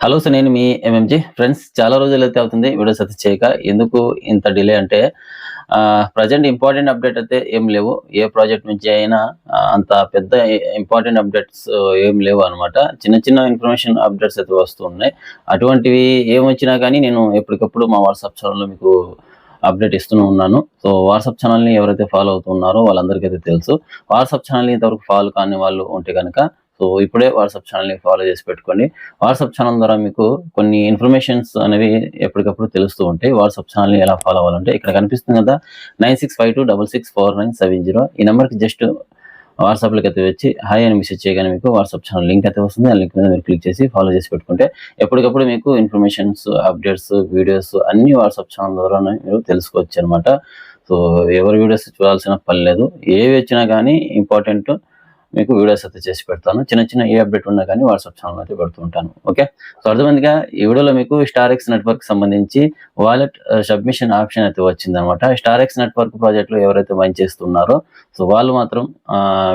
Hello sir, నేను మీ MMG. Friends, చాలా రోజులైతే అవుతుంది వీడియోస్ అయితే చేయక. ఎందుకు ఇంత డిలే అంటే ప్రజెంట్ ఇంపార్టెంట్ అప్డేట్ అయితే ఏం లేవు. ఏ ప్రాజెక్ట్ నుంచి అయినా అంత పెద్ద ఇంపార్టెంట్ అప్డేట్స్ ఏం లేవు అనమాట. చిన్న చిన్న ఇన్ఫర్మేషన్ అప్డేట్స్ అయితే వస్తున్నాయి. అటువంటివి ఏమొచ్చినా కానీ నేను ఎప్పటికప్పుడు మా వాట్సాప్ ఛానల్లో మీకు అప్డేట్ ఇస్తూనే ఉన్నాను. సో వాట్సాప్ ఛానల్ని ఎవరైతే ఫాలో అవుతున్నారో వాళ్ళందరికీ అయితే తెలుసు. వాట్సాప్ ఛానల్ని ఇంతవరకు ఫాలో కాని వాళ్ళు ఉంటే కనుక సో ఇప్పుడే వాట్సాప్ ఛానల్ని ఫాలో చేసి పెట్టుకోండి. వాట్సాప్ ఛానల్ ద్వారా మీకు కొన్ని ఇన్ఫర్మేషన్స్ అనేవి ఎప్పటికప్పుడు తెలుస్తూ ఉంటాయి. వాట్సాప్ ఛానల్ని ఎలా ఫాలో అవ్వాలంటే ఇక్కడ కనిపిస్తుంది కదా, 9652664970. ఈ నెంబర్కి జస్ట్ వాట్సాప్లోకి అయితే వచ్చి హాయ్ అని మెసేజ్ చేయగానే మీకు వాట్సాప్ ఛానల్ లింక్ అయితే వస్తుంది. ఆ లింక్ మీద మీరు క్లిక్ చేసి ఫాలో చేసి పెట్టుకుంటే ఎప్పటికప్పుడు మీకు ఇన్ఫర్మేషన్స్, అప్డేట్స్, వీడియోస్ అన్ని వాట్సాప్ ఛానల్ ద్వారానే మీరు తెలుసుకోవచ్చు అనమాట. సో ఎవరి వీడియోస్ చూడాల్సిన పని లేదు. ఏవి వచ్చినా కానీ ఇంపార్టెంట్ మీకు వీడియోస్ అయితే చేసి పెడతాను. చిన్న చిన్న ఏ అప్డేట్ ఉన్నా కానీ వాట్సాప్ ఛానల్ అయితే పెడుతూ ఉంటాను. ఓకే, సో అర్థమైందిగా. ఈ వీడియోలో మీకు స్టార్ఎక్స్ నెట్వర్క్ సంబంధించి వాలెట్ సబ్మిషన్ ఆప్షన్ అయితే వచ్చిందనమాట. స్టార్ఎక్స్ నెట్వర్క్ ప్రాజెక్ట్లో ఎవరైతే మైన్ చేస్తున్నారో సో వాళ్ళు మాత్రం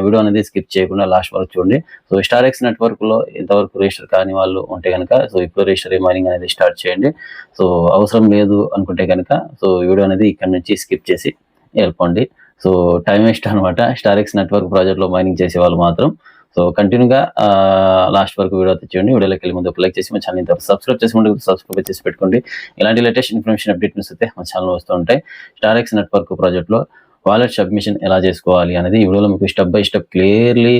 వీడియో అనేది స్కిప్ చేయకుండా లాస్ట్ వరకు చూడండి. సో స్టార్ఎక్స్ నెట్వర్క్లో ఇంతవరకు రిజిస్టర్ కాని వాళ్ళు ఉంటే కనుక సో ఇప్పుడు రిజిస్టర్ మైనింగ్ అనేది స్టార్ట్ చేయండి. సో అవసరం లేదు అనుకుంటే కనుక సో వీడియో అనేది ఇక్కడ నుంచి స్కిప్ చేసి వెళ్ళిపోండి. సో టైం వేస్ట్ అనమాట. స్టార్ఎక్స్ నెట్వర్క్ ప్రాజెక్ట్లో మైనింగ్ చేసే వాళ్ళు మాత్రం సో కంటిన్యూగా లాస్ట్ వరకు వీడియో తెచ్చేయండి. వీడియోలోకి వెళ్ళి ముందు లైక్ చేసి మా ఛానల్ సబ్స్క్రైబ్ చేసుకుంటే సబ్స్క్రైబ్ చేసి పెట్టుకోండి. ఇలాంటి లేటెస్ట్ ఇన్ఫర్మేషన్ అప్డేట్ న్యూస్ అయితే మా ఛానల్ వస్తూ ఉంటాయి. స్టార్ఎక్స్ నెట్వర్క్ ప్రాజెక్ట్లో వాలెట్ సబ్మిషన్ ఎలా చేసుకోవాలి అనేది ఈ వీడియోలో మీకు step by step clearly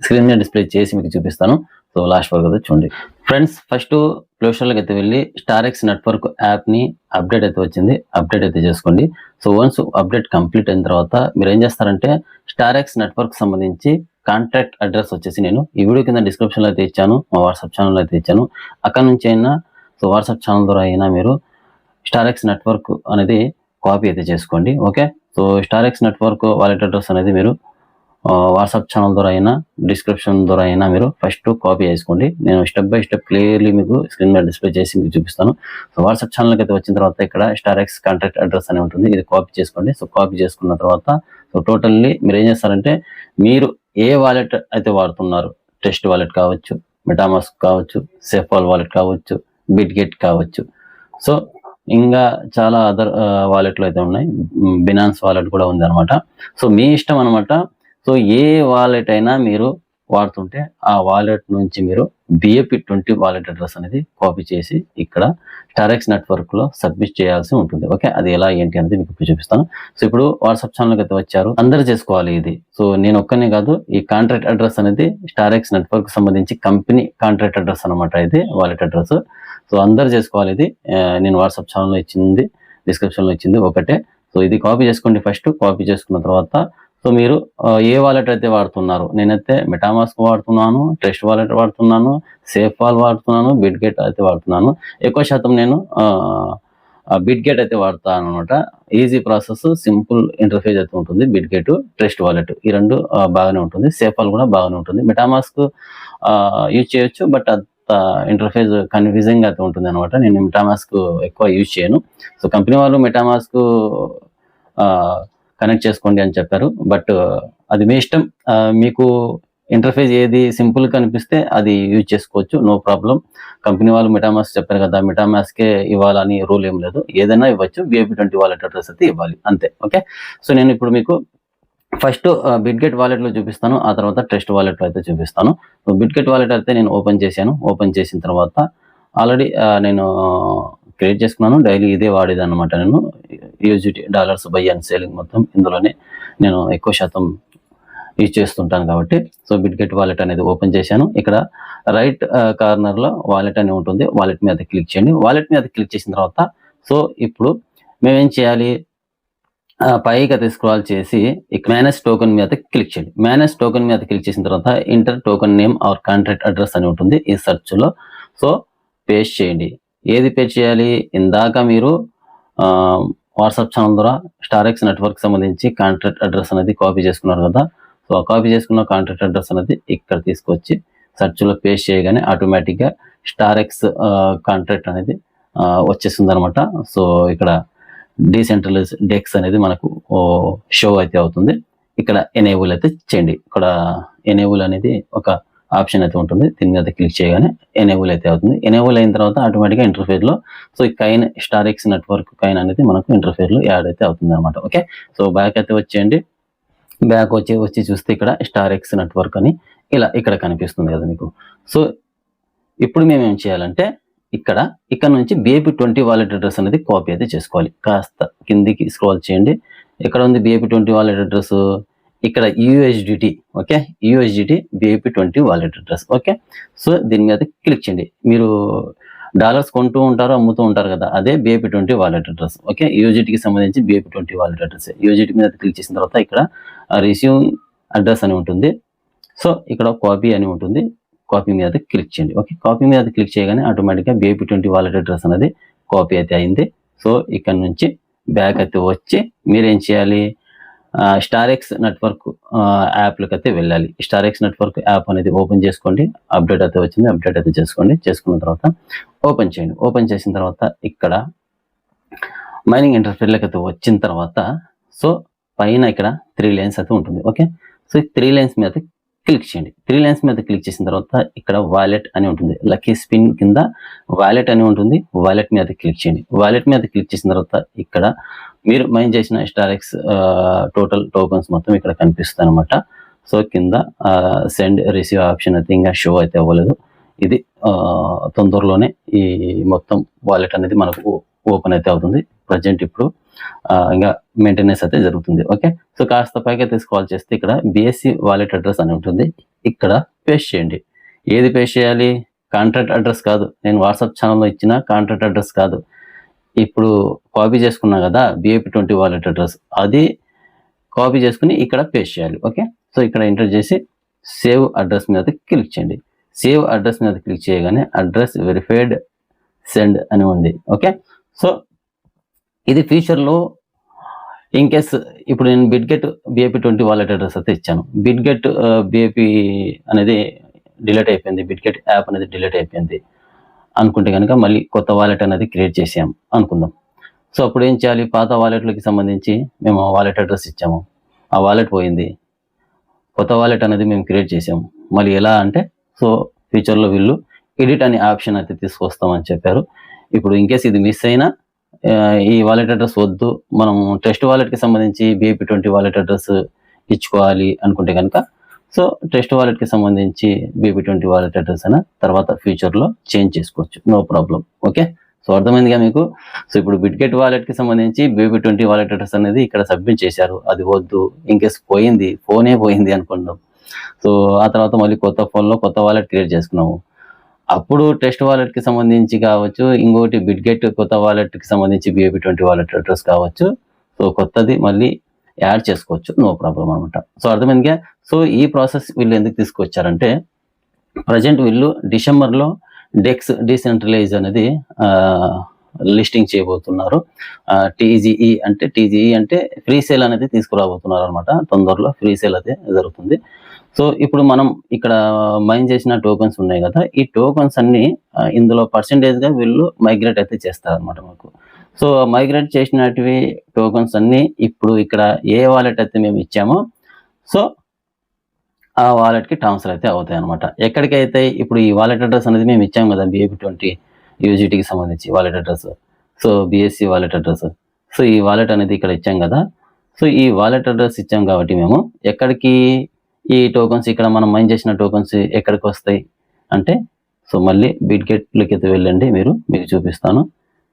screen మీద డిస్ప్లే చేసి మీకు చూపిస్తాను. సో లాస్ట్ వరకు అయితే చూడండి. ఫ్రెండ్స్, ఫస్ట్ ప్లేస్టోర్లోకి అయితే వెళ్ళి స్టార్ఎక్స్ నెట్వర్క్ యాప్ని అప్డేట్ అయితే వచ్చింది, అప్డేట్ అయితే చేసుకోండి. సో వన్స్ అప్డేట్ కంప్లీట్ అయిన తర్వాత మీరు ఏం చేస్తారంటే స్టార్ఎక్స్ నెట్వర్క్ సంబంధించి కాంటాక్ట్ అడ్రస్ వచ్చేసి నేను ఈ వీడియో కింద డిస్క్రిప్షన్లో అయితే ఇచ్చాను, మా వాట్సాప్ ఛానల్లో అయితే ఇచ్చాను. అక్కడ నుంచి అయినా సో వాట్సాప్ ఛానల్ ద్వారా అయినా మీరు స్టార్ఎక్స్ నెట్వర్క్ అనేది కాపీ అయితే చేసుకోండి. Okay, so StarX network wallet address అనేది మీరు వాట్సాప్ ఛానల్ ద్వారా అయినా డిస్క్రిప్షన్ ద్వారా అయినా మీరు ఫస్ట్ కాపీ చేసుకోండి. నేను స్టెప్ బై స్టెప్ క్లియర్లీ మీకు స్క్రీన్ మీద డిస్ప్లే చేసి మీకు చూపిస్తాను. సో వాట్సాప్ ఛానల్కి అయితే వచ్చిన తర్వాత ఇక్కడ స్టార్ఎక్స్ కాంటాక్ట్ అడ్రస్ అని ఉంటుంది, ఇది కాపీ చేసుకోండి. సో కాపీ చేసుకున్న తర్వాత సో టోటల్లీ మీరు ఏం చేస్తారంటే మీరు ఏ వాలెట్ అయితే వాడుతున్నారు, ట్రస్ట్ వాలెట్ కావచ్చు, మెటామాస్క్ కావచ్చు, సేఫాల్ వాలెట్ కావచ్చు, బిట్గెట్ కావచ్చు, సో ఇంకా చాలా అదర్ వాలెట్లు అయితే ఉన్నాయి, బినాన్స్ వాలెట్ కూడా ఉంది అనమాట. సో మీ ఇష్టం అనమాట. సో ఏ వాలెట్ అయినా మీరు వాడుతుంటే ఆ వాలెట్ నుంచి మీరు BAP20 వాలెట్ అడ్రస్ అనేది కాపీ చేసి ఇక్కడ స్టార్ఎక్స్ నెట్వర్క్లో సబ్మిట్ చేయాల్సి ఉంటుంది. ఓకే, అది ఎలా ఏంటి అనేది మీకు ఇప్పుడు చూపిస్తాను. సో ఇప్పుడు వాట్సాప్ ఛానల్కి అయితే వచ్చారు, అందరూ చేసుకోవాలి ఇది. సో నేను ఒక్కనే కాదు, ఈ కాంట్రాక్ట్ అడ్రస్ అనేది స్టార్ఎక్స్ నెట్వర్క్ సంబంధించి కంపెనీ కాంట్రాక్ట్ అడ్రస్ అనమాట, ఇది వాలెట్ అడ్రస్. సో అందరు చేసుకోవాలి ఇది. నేను వాట్సాప్ ఛానల్లో ఇచ్చింది, డిస్క్రిప్షన్లో ఇచ్చింది ఒకటే. సో ఇది కాపీ చేసుకోండి. ఫస్ట్ కాపీ చేసుకున్న తర్వాత సో మీరు ఏ వాలెట్ అయితే వాడుతున్నారు, నేనైతే మెటామాస్క్ వాడుతున్నాను, ట్రస్ట్ వాలెట్ వాడుతున్నాను, సేఫాల్ వాడుతున్నాను, బిట్గెట్ అయితే వాడుతున్నాను. ఎక్కువ శాతం నేను బిట్గెట్ అయితే వాడతాను అనమాట. ఈజీ ప్రాసెస్, సింపుల్ ఇంటర్ఫేస్ అయితే ఉంటుంది బిట్గెట్, ట్రస్ట్ వాలెట్ ఈ రెండు బాగానే ఉంటుంది. సేఫాల్ కూడా బాగానే ఉంటుంది. మెటామాస్క్ యూజ్ చేయొచ్చు, బట్ ఇంటర్ఫేస్ కన్ఫ్యూజింగ్ అయితే ఉంటుంది అనమాట. నేను మెటామాస్క్ ఎక్కువ యూజ్ చేయను. సో కంపెనీ వాళ్ళు మెటామాస్క్ కనెక్ట్ చేసుకోండి అని చెప్పారు, బట్ అది మీ ఇష్టం. మీకు ఇంటర్ఫేస్ ఏది సింపుల్ కనిపిస్తే అది యూజ్ చేసుకోవచ్చు, నో ప్రాబ్లం. కంపెనీ వాళ్ళు మెటామాస్క్ చెప్పారు కదా, మెటామాస్కే ఇవ్వాలని రూల్ ఏం లేదు, ఏదైనా ఇవ్వచ్చు. BAP20 వాలెట్ అడ్రస్ అయితే ఇవ్వాలి అంతే. ఓకే, సో నేను ఇప్పుడు మీకు ఫస్ట్ బిట్గెట్ వాలెట్లో చూపిస్తాను, ఆ తర్వాత ట్రస్ట్ వాలెట్లో అయితే చూపిస్తాను. సో బిట్గెట్ వాలెట్ అయితే నేను ఓపెన్ చేశాను. ఓపెన్ చేసిన తర్వాత ఆల్రెడీ నేను క్రియేట్ చేసుకున్నాను. డైలీ ఇదే వాడేది అనమాట. నేను USDT dollars buy and selling మొత్తం ఇందులోనే నేను ఎక్కువ శాతం యూజ్ చేస్తుంటాను కాబట్టి. సో బిట్గెట్ వాలెట్ అనేది ఓపెన్ చేశాను. ఇక్కడ రైట్ కార్నర్లో వాలెట్ అని ఉంటుంది, వాలెట్ మీద క్లిక్ చేయండి. వాలెట్ మీద క్లిక్ చేసిన తర్వాత సో ఇప్పుడు మేమేం చేయాలి, పైకి అయితే స్క్రాల్ చేసి ఇక్కడ మేనేజ్ టోకెన్ మీద క్లిక్ చేయండి. మేనేజ్ టోకెన్ మీద క్లిక్ చేసిన తర్వాత inter token name or contract address అని ఉంటుంది ఈ సెర్చ్లో. సో పేస్ట్ చేయండి. ఏది పేస్ట్ చేయాలి, ఇందాక మీరు వాట్సాప్ ఛానల్ ద్వారా స్టార్ఎక్స్ నెట్వర్క్ సంబంధించి కాంట్రాక్ట్ అడ్రస్ అనేది కాపీ చేసుకున్నారు కదా. సో ఆ కాపీ చేసుకున్న కాంట్రాక్ట్ అడ్రస్ అనేది ఇక్కడ తీసుకొచ్చి సెర్చ్లో పేస్ట్ చేయగానే ఆటోమేటిక్గా స్టార్ఎక్స్ కాంట్రాక్ట్ అనేది వచ్చేస్తుంది అనమాట. సో ఇక్కడ డీసెంట్రలైజ్ డెక్స్ అనేది మనకు షో అయితే అవుతుంది. ఇక్కడ ఎనేబుల్ అయితే చేయండి. ఇక్కడ ఎనేబుల్ అనేది ఒక ఆప్షన్ అయితే ఉంటుంది. దీని మీద క్లిక్ చేయగానే ఎనేబుల్ అయితే అవుతుంది. ఎనేబుల్ అయిన తర్వాత ఆటోమేటిక్గా ఇంటర్ఫేస్లో సో ఈ కైన్ స్టార్ఎక్స్ నెట్వర్క్ కైన్ అనేది మనకు ఇంటర్ఫేస్లో యాడ్ అయితే అవుతుంది అనమాట. ఓకే, సో బ్యాక్ అయితే వచ్చేయండి. బ్యాక్ వచ్చి చూస్తే ఇక్కడ స్టార్ఎక్స్ నెట్వర్క్ అని ఇలా ఇక్కడ కనిపిస్తుంది కదా మీకు. సో ఇప్పుడు మేము ఏం చేయాలంటే ఇక్కడ నుంచి BAP20 వాలెట్ అడ్రస్ అనేది కాపీ అయితే చేసుకోవాలి. కాస్త కిందికి స్క్రోల్ చేయండి. ఎక్కడ ఉంది BAP20 వాలెట్ అడ్రస్? ఇక్కడ USDT. Okay, USDT BAP20 wallet address. Okay, so దీని మీద క్లిక్ చేయండి. మీరు డాలర్స్ కొంటూ ఉంటారు, అమ్ముతూ ఉంటారు కదా, అదే BAP20 వాలెట్ అడ్రస్. ఓకే, USDTకి సంబంధించి BAP20 వాలెట్ అడ్రస్. USDT మీద క్లిక్ చేసిన తర్వాత ఇక్కడ రిసీవ్ అడ్రస్ అని ఉంటుంది. సో ఇక్కడ కాపీ అని ఉంటుంది. కాపీ మీద క్లిక్ చేయండి. ఓకే, కాపీ మీద క్లిక్ చేయగానే ఆటోమేటిక్గా BAP20 వాలెట్ అడ్రస్ అనేది కాపీ అయితే అయింది. సో ఇక్కడ నుంచి బ్యాక్ అయితే వచ్చి మీరేం చేయాలి, స్టార్ఎక్స్ నెట్వర్క్ యాప్లోకి అయితే వెళ్ళాలి. స్టార్ఎక్స్ నెట్వర్క్ యాప్ అనేది ఓపెన్ చేసుకోండి. అప్డేట్ అయితే వచ్చింది, అప్డేట్ అయితే చేసుకోండి. చేసుకున్న తర్వాత ఓపెన్ చేయండి. ఓపెన్ చేసిన తర్వాత ఇక్కడ మైనింగ్ ఇంటర్ఫేస్లోకి అయితే వచ్చిన తర్వాత సో పైన ఇక్కడ 3 లైన్స్ అయితే ఉంటుంది. ఓకే, సో ఈ 3 లైన్స్ మీద క్లిక్ చేయండి. 3 లైన్స్ మీద క్లిక్ చేసిన తర్వాత ఇక్కడ వాలెట్ అని ఉంటుంది. లక్కీ స్పిన్ కింద వాలెట్ అని ఉంటుంది. వాలెట్ మీద క్లిక్ చేయండి. వాలెట్ మీద క్లిక్ చేసిన తర్వాత ఇక్కడ మీరు మైన్ చేసిన స్టార్ఎక్స్ టోటల్ టోకన్స్ మొత్తం ఇక్కడ కనిపిస్తుంది అనమాట. సో కింద సెండ్ రిసీవ్ ఆప్షన్ అయితే ఇంకా షో అయితే అవ్వలేదు. ఇది తొందరలోనే ఈ మొత్తం వాలెట్ అనేది మనకు ఓపెన్ అయితే అవుతుంది. ప్రజెంట్ ఇప్పుడు ఇంకా మెయింటెనెన్స్ అయితే జరుగుతుంది. ఓకే, సో కాస్త పైకి అయితే స్క్రాల్ చేస్తే ఇక్కడ BSC వాలెట్ అడ్రస్ అని ఉంటుంది. ఇక్కడ పేస్ట్ చేయండి. ఏది పేస్ట్ చేయాలి? కాంట్రాక్ట్ అడ్రస్ కాదు, నేను వాట్సాప్ ఛానల్లో ఇచ్చిన కాంట్రాక్ట్ అడ్రస్ కాదు. ఇప్పుడు కాపీ చేసుకున్నా కదా BAP20 వాలెట్ అడ్రస్, అది కాపీ చేసుకుని ఇక్కడ పేస్ట్ చేయాలి. ఓకే, సో ఇక్కడ ఎంటర్ చేసి సేవ్ అడ్రస్ మీద క్లిక్ చేయండి. సేవ్ అడ్రస్ మీద క్లిక్ చేయగానే అడ్రస్ వెరిఫైడ్ సెండ్ అని ఉంది. ఓకే, సో ఇది ఫ్యూచర్లో ఇన్ కేస్ ఇప్పుడు నేను బిట్గెట్ BAP20 వాలెట్ అడ్రస్ అయితే ఇచ్చాను. బిట్గెట్ BAP అనేది డిలీట్ అయిపోయింది, బిట్గెట్ యాప్ అనేది డిలీట్ అయిపోయింది అనుకుంటే కనుక మళ్ళీ కొత్త వాలెట్ అనేది క్రియేట్ చేసాం అనుకుందాం. సో అప్పుడు ఏం చేయాలి? పాత వాలెట్లకి సంబంధించి మేము వాలెట్ అడ్రస్ ఇచ్చాము, ఆ వాలెట్ పోయింది, కొత్త వాలెట్ అనేది మేము క్రియేట్ చేసాము. మళ్ళీ ఎలా అంటే సో ఫ్యూచర్లో వీళ్ళు ఎడిట్ అనే ఆప్షన్ అయితే తీసుకొస్తామని చెప్పారు. ఇప్పుడు ఇన్ కేస్ ఇది మిస్ అయినా ఈ వాలెట్ అడ్రస్ వద్దు, మనం టెస్ట్ వాలెట్కి సంబంధించి BAP20 వాలెట్ అడ్రస్ ఇచ్చుకోవాలి అనుకుంటే కనుక సో టెస్ట్ వాలెట్కి సంబంధించి BAP20 వాలెట్ అడ్రస్ అయినా తర్వాత ఫ్యూచర్లో చేంజ్ చేసుకోవచ్చు, నో ప్రాబ్లం. ఓకే, సో అర్థమైందిగా మీకు. సో ఇప్పుడు బిట్గెట్ వాలెట్కి సంబంధించి BAP20 వాలెట్ అడ్రస్ అనేది ఇక్కడ సబ్మిట్ చేశారు, అది వద్దు, ఇన్కేస్ పోయింది, ఫోనే పోయింది అనుకున్నాం. సో ఆ తర్వాత మళ్ళీ కొత్త ఫోన్లో కొత్త వాలెట్ క్రియేట్ చేసుకున్నాము. అప్పుడు టెస్ట్ వాలెట్కి సంబంధించి కావచ్చు, ఇంకోటి బిట్గెట్ కొత్త వాలెట్కి సంబంధించి BAP20 వాలెట్ అడ్రస్ కావచ్చు. సో కొత్తది మళ్ళీ యాడ్ చేసుకోవచ్చు, నో ప్రాబ్లం అనమాట. సో అర్థమైందిగా. సో ఈ ప్రాసెస్ వీళ్ళు ఎందుకు తీసుకొచ్చారంటే ప్రజెంట్ వీళ్ళు డిసెంబర్లో డెక్స్ డీసెంట్రలైజ్ అనేది లిస్టింగ్ చేయబోతున్నారు. TGE అంటే ఫ్రీ సేల్ అనేది తీసుకురాబోతున్నారు అనమాట. తొందరలో ఫ్రీ సేల్ అయితే జరుగుతుంది. సో ఇప్పుడు మనం ఇక్కడ మైన్ చేసిన టోకన్స్ ఉన్నాయి కదా, ఈ టోకన్స్ అన్ని ఇందులో పర్సెంటేజ్గా వీళ్ళు మైగ్రేట్ అయితే చేస్తారనమాట మాకు. సో మైగ్రేట్ చేసినటివి టోకన్స్ అన్ని ఇప్పుడు ఇక్కడ ఏ వాలెట్ అయితే మేము ఇచ్చామో సో ఆ వాలెట్కి ట్రాన్స్ఫర్ అయితే అవుతాయి అనమాట. ఎక్కడికైతే ఇప్పుడు ఈ వాలెట్ అడ్రస్ అనేది మేము ఇచ్చాం కదా BAP20 USDTకి సంబంధించి wallet address, so BSC wallet address. So ఈ వాలెట్ అనేది ఇక్కడ ఇచ్చాం కదా, సో ఈ వాలెట్ అడ్రస్ ఇచ్చాం కాబట్టి మేము ఎక్కడికి ఈ టోకన్స్ ఇక్కడ మనం మైన్ చేసిన టోకన్స్ ఎక్కడికి వస్తాయి అంటే సో మళ్ళీ బిట్గెట్లోకి అయితే వెళ్ళండి, మీకు చూపిస్తాను.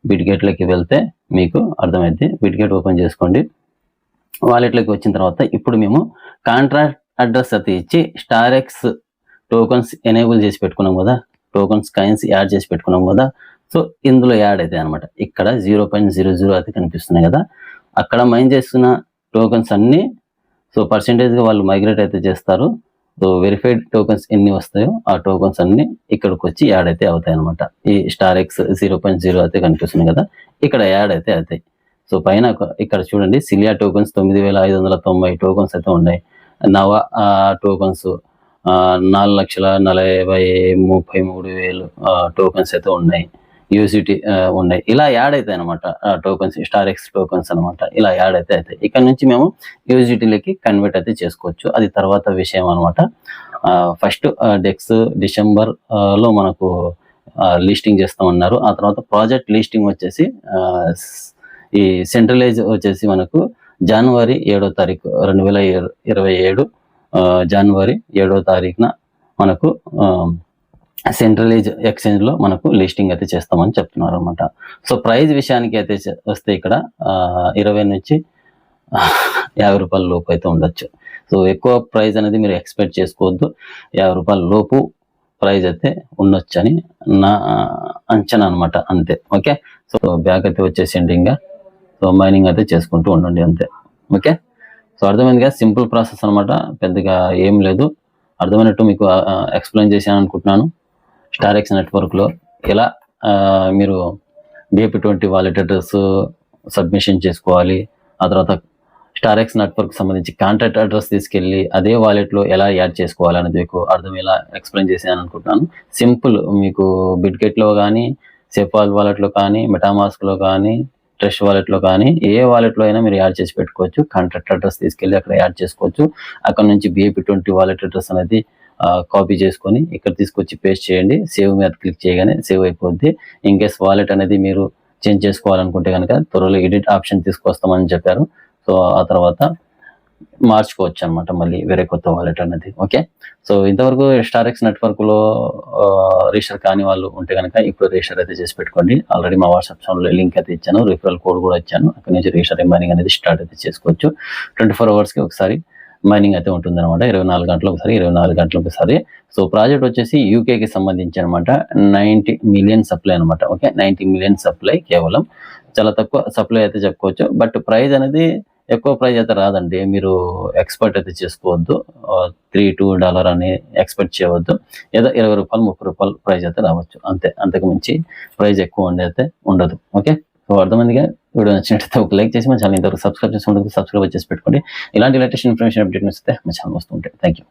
బిట్గెట్లోకి వెళ్తే మీకు అర్థమైంది. బిట్గెట్ ఓపెన్ చేసుకోండి. వాలెట్లోకి వచ్చిన తర్వాత ఇప్పుడు మేము కాంట్రాక్ట్ అడ్రస్ అయితే ఇచ్చి స్టార్ఎక్స్ టోకన్స్ ఎనేబుల్ చేసి పెట్టుకున్నాం కదా, టోకన్స్ కాయిన్స్ యాడ్ చేసి పెట్టుకున్నాం కదా, సో ఇందులో యాడ్ అయితే అనమాట. ఇక్కడ 0.00 అయితే కనిపిస్తున్నాయి కదా, అక్కడ మైన్ చేస్తున్న టోకన్స్ అన్నీ సో పర్సెంటేజ్గా వాళ్ళు మైగ్రేట్ అయితే చేస్తారు. సో వెరిఫైడ్ టోకన్స్ ఎన్ని వస్తాయో ఆ టోకన్స్ అన్ని ఇక్కడికి వచ్చి యాడ్ అయితే అవుతాయి అనమాట. ఈ స్టార్ఎక్స్ 0.0 అయితే కనిపిస్తుంది కదా, ఇక్కడ యాడ్ అయితే అవుతాయి. సో పైన ఇక్కడ చూడండి సిలియా టోకన్స్ 9590 టోకన్స్ అయితే ఉన్నాయి. నవ టోకన్స్ 4,40,33,000 టోకన్స్ అయితే ఉన్నాయి. USDT ఉన్నాయి. ఇలా యాడ్ అవుతాయి అనమాట టోకన్స్, స్టార్ఎక్స్ టోకన్స్ అనమాట. ఇలా యాడ్ అయితే అవుతాయి. ఇక్కడ నుంచి మేము USDTలోకి కన్వర్ట్ అయితే చేసుకోవచ్చు, అది తర్వాత విషయం అనమాట. ఫస్ట్ డెక్స్ డిసెంబర్ లో మనకు లిస్టింగ్ చేస్తామన్నారు. ఆ తర్వాత ప్రాజెక్ట్ లిస్టింగ్ వచ్చేసి ఈ సెంట్రలైజ్ వచ్చేసి మనకు జనవరి 7వ తారీఖు 2027 జనవరి 7వ తారీఖున మనకు సెంట్రలైజ్ ఎక్స్చేంజ్ లో మనకు లిస్టింగ్ అయితే చేస్తామని చెప్తున్నారు అనమాట. సో ప్రైస్ విషయానికి అయితే వస్తే ఇక్కడ 20 నుంచి 50 రూపాయల లోపు అయితే ఉండొచ్చు. సో ఎక్కువ ప్రైస్ అనేది మీరు ఎక్స్పెక్ట్ చేసుకోవద్దు. 50 రూపాయల లోపు ప్రైస్ అయితే ఉండొచ్చు అని నా అంచనా అనమాట, అంతే. ఓకే, సో బ్యాక్ అయితే వచ్చేసిండి ఇంకా. సో మైనింగ్ అయితే చేసుకుంటూ ఉండండి, అంతే. ఓకే, సో అర్థమైందిగా, సింపుల్ ప్రాసెస్ అనమాట, పెద్దగా ఏం లేదు. అర్థమైనట్టు మీకు ఎక్స్ప్లెయిన్ చేశాను అనుకుంటున్నాను. స్టారెక్స్ నెట్వర్క్లో ఎలా మీరు BAP20 వాలెట్ అడ్రస్ సబ్మిషన్ చేసుకోవాలి, ఆ తర్వాత స్టారెక్స్ నెట్వర్క్ సంబంధించి కాంటాక్ట్ అడ్రస్ తీసుకెళ్ళి అదే వాలెట్లో ఎలా యాడ్ చేసుకోవాలి అనేది మీకు అర్థమయ్యేలా ఎక్స్ప్లెయిన్ చేశాను అనుకుంటున్నాను. సింపుల్, మీకు బిట్గెట్లో కానీ, సేఫాల్ వాలెట్లో కానీ, మెటామాస్క్లో కానీ, ట్రస్ట్ వాలెట్లో కానీ, ఏ వాలెట్లో అయినా మీరు యాడ్ చేసి పెట్టుకోవచ్చు. కాంటాక్ట్ అడ్రస్ తీసుకెళ్ళి అక్కడ యాడ్ చేసుకోవచ్చు. అక్కడ నుంచి BAP20 వాలెట్ అడ్రస్ అనేది కాపీ చేసుకొని ఇక్కడ తీసుకొచ్చి పేస్ట్ చేయండి. సేవ్ మీద క్లిక్ చేయగానే సేవ్ అయిపోద్ది. ఇన్ కేస్ వాలెట్ అనేది మీరు చేంజ్ చేసుకోవాలనుకుంటే కనుక త్వరలో ఎడిట్ ఆప్షన్ తీసుకొస్తామని చెప్పారు. సో ఆ తర్వాత మార్చుకోవచ్చు అనమాట మళ్ళీ వేరే కొత్త వాలెట్ అనేది. ఓకే, సో ఇంతవరకు స్టారెక్స్ నెట్వర్క్లో రిజిస్టర్ కాని వాళ్ళు ఉంటే కనుక ఇప్పుడు రిజిస్టర్ అయితే చేసి పెట్టుకోండి. ఆల్రెడీ మా వాట్సాప్ ఛానల్లో లింక్ అయితే ఇచ్చాను, రిఫరల్ కోడ్ కూడా ఇచ్చాను. అక్కడ నుంచి రిజిస్టర్ మైనింగ్ అనేది స్టార్ట్ అయితే చేసుకోవచ్చు. 24 అవర్స్కి ఒకసారి మైనింగ్ అయితే ఉంటుంది అనమాట. 24 గంటలకు ఒకసారి, 24 గంటలకు ఒకసారి. సో ప్రాజెక్ట్ వచ్చేసి యూకేకి సంబంధించి అనమాట. 90 మిలియన్ సప్లై అనమాట. ఓకే, 90 మిలియన్ సప్లై, కేవలం చాలా తక్కువ సప్లై అయితే చెప్పుకోవచ్చు. బట్ ప్రైస్ అనేది ఎక్కువ ప్రైస్ అయితే రాదండి. మీరు ఎక్స్పెక్ట్ అయితే చేసుకోవద్దు. $3-2 అని ఎక్స్పెక్ట్ చేయవద్దు. ఏదో 20 రూపాయలు 30 రూపాయలు ప్రైస్ అయితే రావచ్చు, అంతే. అంతకు మించి ప్రైస్ ఎక్కువ అయితే ఉండదు. ఓకే, సో అర్థమైందిగా. వీడియో నచ్చినట్లయితే ఒక లైక్ చేసి మా ఛానల్ ఇంతవరకు సబ్స్క్రైబ్ చేసి ఉంటుంది, సబ్స్క్రైబ్ చేసి పెట్టుకోండి. ఇలాంటి లేటెస్ట్ ఇన్ఫర్మేషన్ అప్డేట్ వస్తే మా ఛానల్ వస్తుంటాయి. Thank you.